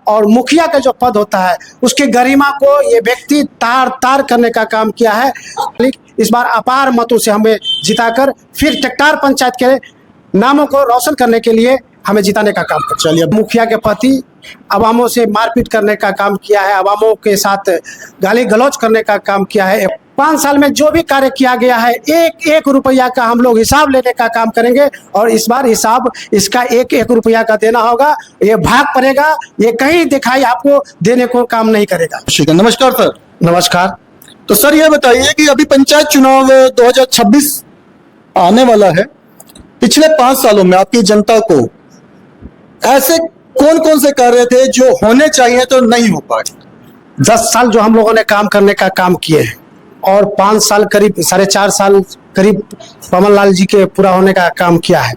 और मुखिया का जो पद होता है उसकी गरिमा को ये व्यक्ति तार तार करने का काम किया है। इस बार अपार मतों से हमें जिताकर फिर टेक्टार पंचायत के नामों को रोशन करने के लिए हमें जिताने का काम कर। चलिए, मुखिया के पति अवामों से मारपीट करने का काम किया है, अवामों के साथ गाली गलौज करने का काम किया है। 5 साल में जो भी कार्य किया गया है, एक एक रुपया का हम लोग हिसाब लेने का काम करेंगे और इस बार हिसाब इसका एक एक रुपया का देना होगा। ये भाग पड़ेगा, ये कहीं दिखाई आपको देने को काम नहीं करेगा। नमस्कार सर। नमस्कार। तो सर ये बताइए कि अभी पंचायत चुनाव 2026 आने वाला है। पिछले 5 सालों में आपकी जनता को ऐसे कौन कौन से कार्य थे जो होने चाहिए तो नहीं हो पाए? 10 साल जो हम लोगों ने काम करने का काम किए हैं और 5 साल करीब 4.5 साल करीब पवन लाल जी के पूरा होने का काम किया है,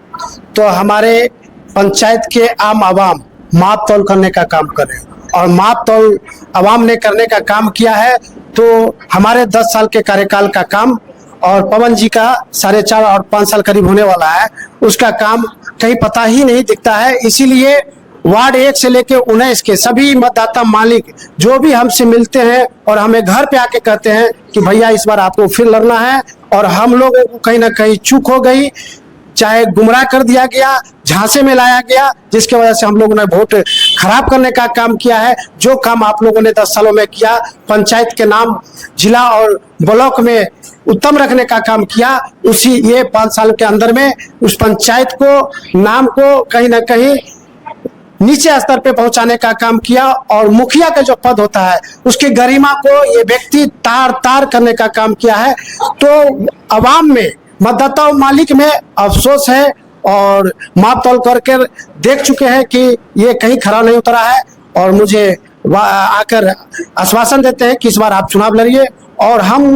तो हमारे पंचायत के आम आवाम माप तौल करने का काम कर रहे हैं और माप तौल आवाम ने करने का काम किया है। तो हमारे 10 साल के कार्यकाल का काम और पवन जी का 4.5 और 5 साल करीब होने वाला है, उसका काम कहीं पता ही नहीं दिखता है। इसीलिए वार्ड 1 से लेके 19 के सभी मतदाता मालिक जो भी हमसे मिलते हैं और हमें घर पे आके कहते हैं कि भैया इस बार आपको फिर लड़ना है, और हम लोगों को कहीं ना कहीं चूक हो गई, चाहे गुमराह कर दिया गया, झांसे में लाया गया, जिसके वजह से हम लोगों ने वोट खराब करने का काम किया है। जो काम आप लोगों ने 10 सालों में किया, पंचायत के नाम जिला और ब्लॉक में उत्तम रखने का काम किया, उसी ये 5 साल के अंदर में उस पंचायत को नाम को कहीं ना कहीं नीचे स्तर पे पहुंचाने का काम किया और मुखिया का जो पद होता है उसकी गरिमा को ये व्यक्ति तार तार करने का काम किया है। तो अवाम में, मतदाता मालिक में अफसोस है और माप तौल करके देख चुके हैं कि ये कहीं खरा नहीं उतरा है और मुझे आकर आश्वासन देते हैं कि इस बार आप चुनाव लड़िए। और हम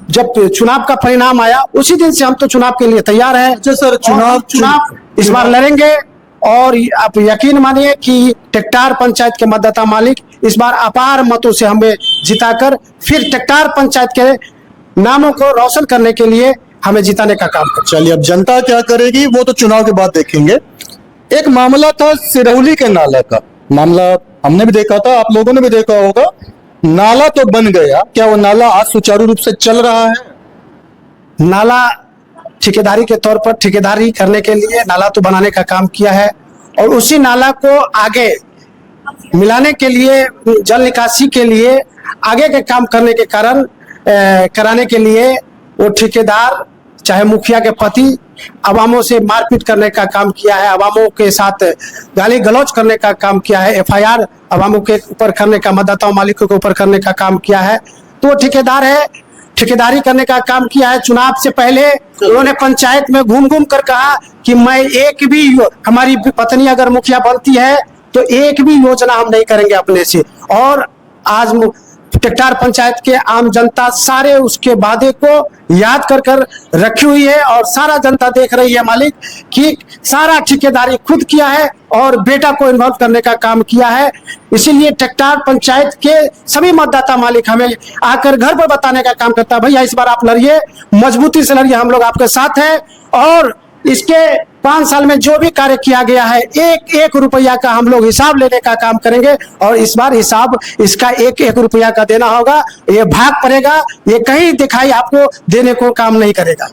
जब चुनाव का परिणाम आया उसी दिन से हम तो चुनाव के लिए तैयार हैं। अच्छा सर, चुनाव इस बार लड़ेंगे और आप यकीन मानिए कि टेक्टार पंचायत के मतदाता मालिक इस बार अपार मतों से हमें जिताकर फिर टेक्टार पंचायत के नामों को रोशन करने के लिए हमें जिताने का काम कर। चलिए, अब जनता क्या करेगी वो तो चुनाव के बाद देखेंगे। एक मामला था सिरौली के नाला का मामला, हमने भी देखा था, आप लोगों ने भी देखा होगा। नाला तो बन गया, क्या वो नाला आज सुचारू रूप से चल रहा है? नाला ठेकेदारी के तौर पर ठेकेदारी करने के लिए नाला तो बनाने का काम किया है और उसी नाला को आगे मिलाने के लिए, जल निकासी के लिए आगे के काम करने के कारण कराने के लिए वो ठेकेदार चाहे मुखिया के पति अवामों से मारपीट करने का काम किया है, अवामों के साथ गाली गलौज करने का काम किया है, FIR अवामों के ऊपर करने का, मतदाता मालिकों के ऊपर करने का काम किया है। तो वो ठेकेदार है, ठेकेदारी करने का काम किया है। चुनाव से पहले उन्होंने पंचायत में घूम घूम कर कहा कि मैं एक भी, हमारी पत्नी अगर मुखिया बनती है तो एक भी योजना हम नहीं करेंगे अपने से। और आज टेक्टार पंचायत के आम जनता सारे उसके वादे को याद कर कर रखी हुई है और सारा जनता देख रही है मालिक कि सारा ठेकेदारी खुद किया है और बेटा को इन्वॉल्व करने का काम किया है। इसीलिए टेक्टार पंचायत के सभी मतदाता मालिक हमें आकर घर पर बताने का काम करता है, भैया इस बार आप लड़िए, मजबूती से लड़िए, हम लोग आपके साथ हैं। और इसके 5 साल में जो भी कार्य किया गया है, एक एक रुपया का हम लोग हिसाब लेने का काम करेंगे और इस बार हिसाब इसका एक एक रुपया का देना होगा। ये भाग पड़ेगा, ये कहीं दिखाई आपको देने को काम नहीं करेगा।